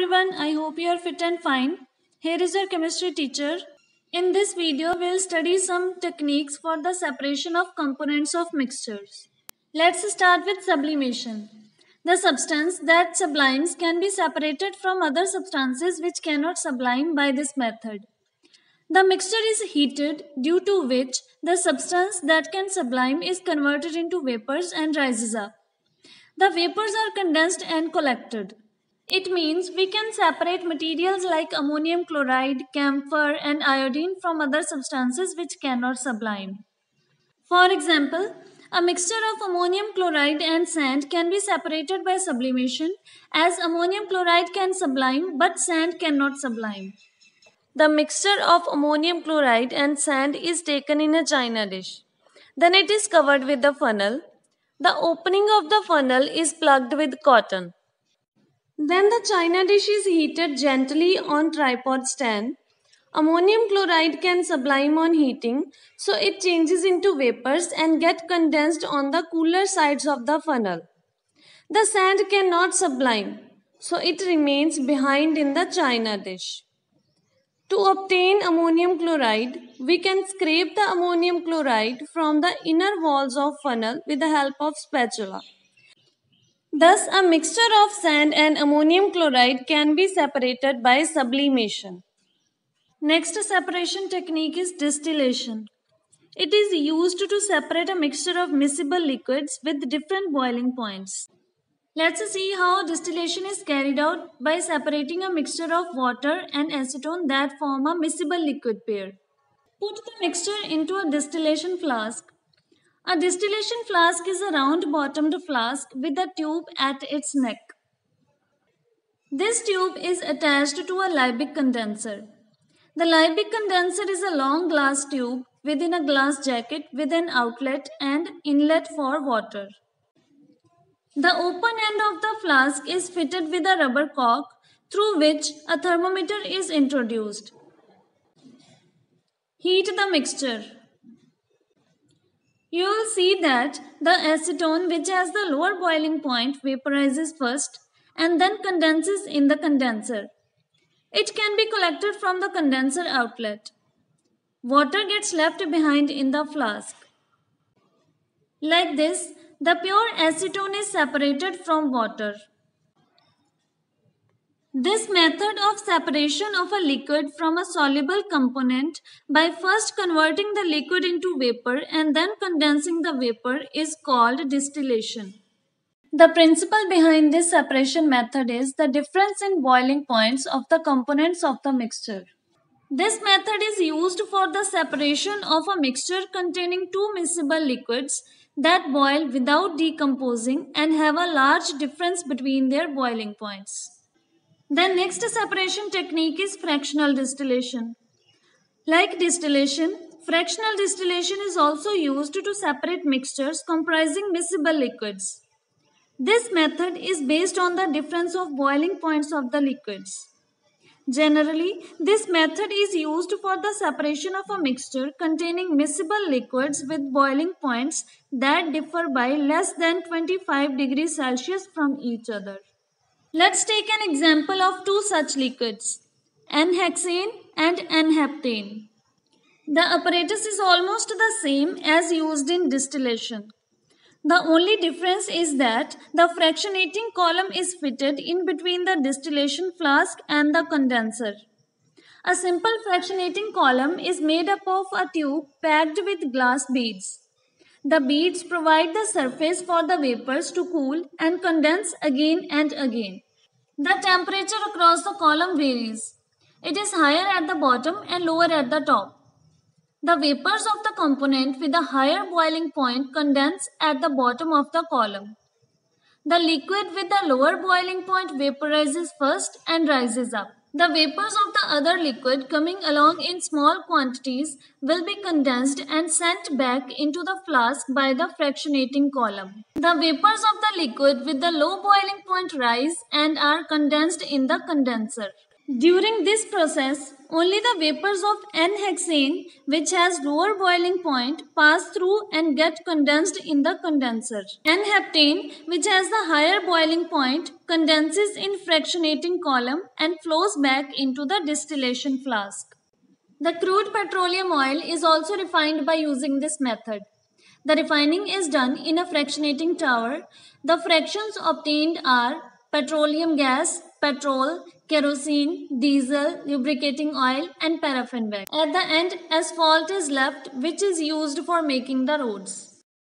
everyone, I hope you are fit and fine. Here is your chemistry teacher. In this video, we'll study some techniques for the separation of components of mixtures. Let's start with sublimation. The substance that sublimes can be separated from other substances which cannot sublime by this method. The mixture is heated, due to which the substance that can sublime is converted into vapors and rises up. The vapors are condensed and collected. It means we can separate materials like ammonium chloride, camphor, and iodine from other substances which cannot sublime. For example, a mixture of ammonium chloride and sand can be separated by sublimation, as ammonium chloride can sublime but sand cannot sublime. The mixture of ammonium chloride and sand is taken in a china dish. Then it is covered with the funnel. The opening of the funnel is plugged with cotton. Then the china dish is heated gently on tripod stand. Ammonium chloride can sublime on heating, so it changes into vapors and get condensed on the cooler sides of the funnel. The sand cannot sublime, so it remains behind in the china dish. To obtain ammonium chloride, we can scrape the ammonium chloride from the inner walls of funnel with the help of spatula. Thus, a mixture of sand and ammonium chloride can be separated by sublimation. Next separation technique is distillation. It is used to separate a mixture of miscible liquids with different boiling points. Let's see how distillation is carried out by separating a mixture of water and acetone that form a miscible liquid pair. Put the mixture into a distillation flask. A distillation flask is a round-bottomed flask with a tube at its neck. This tube is attached to a Liebig condenser. The Liebig condenser is a long glass tube within a glass jacket with an outlet and inlet for water. The open end of the flask is fitted with a rubber cork through which a thermometer is introduced. Heat the mixture. You will see that the acetone, which has the lower boiling point, vaporizes first and then condenses in the condenser. It can be collected from the condenser outlet. Water gets left behind in the flask. Like this, the pure acetone is separated from water. This method of separation of a liquid from a soluble component by first converting the liquid into vapor and then condensing the vapor is called distillation. The principle behind this separation method is the difference in boiling points of the components of the mixture. This method is used for the separation of a mixture containing two miscible liquids that boil without decomposing and have a large difference between their boiling points. The next separation technique is fractional distillation. Like distillation, fractional distillation is also used to separate mixtures comprising miscible liquids. This method is based on the difference of boiling points of the liquids. Generally, this method is used for the separation of a mixture containing miscible liquids with boiling points that differ by less than 25 degrees Celsius from each other. Let's take an example of two such liquids, N-hexane and N-heptane. The apparatus is almost the same as used in distillation. The only difference is that the fractionating column is fitted in between the distillation flask and the condenser. A simple fractionating column is made up of a tube packed with glass beads. The beads provide the surface for the vapors to cool and condense again and again. The temperature across the column varies. It is higher at the bottom and lower at the top. The vapors of the component with a higher boiling point condense at the bottom of the column. The liquid with the lower boiling point vaporizes first and rises up. The vapors of the other liquid coming along in small quantities will be condensed and sent back into the flask by the fractionating column. The vapors of the liquid with the low boiling point rise and are condensed in the condenser. During this process, only the vapors of N-hexane, which has lower boiling point, pass through and get condensed in the condenser. N-heptane, which has the higher boiling point, condenses in fractionating column and flows back into the distillation flask. The crude petroleum oil is also refined by using this method. The refining is done in a fractionating tower. The fractions obtained are petroleum gas, petrol, kerosene, diesel, lubricating oil, and paraffin wax. At the end, asphalt is left, which is used for making the roads.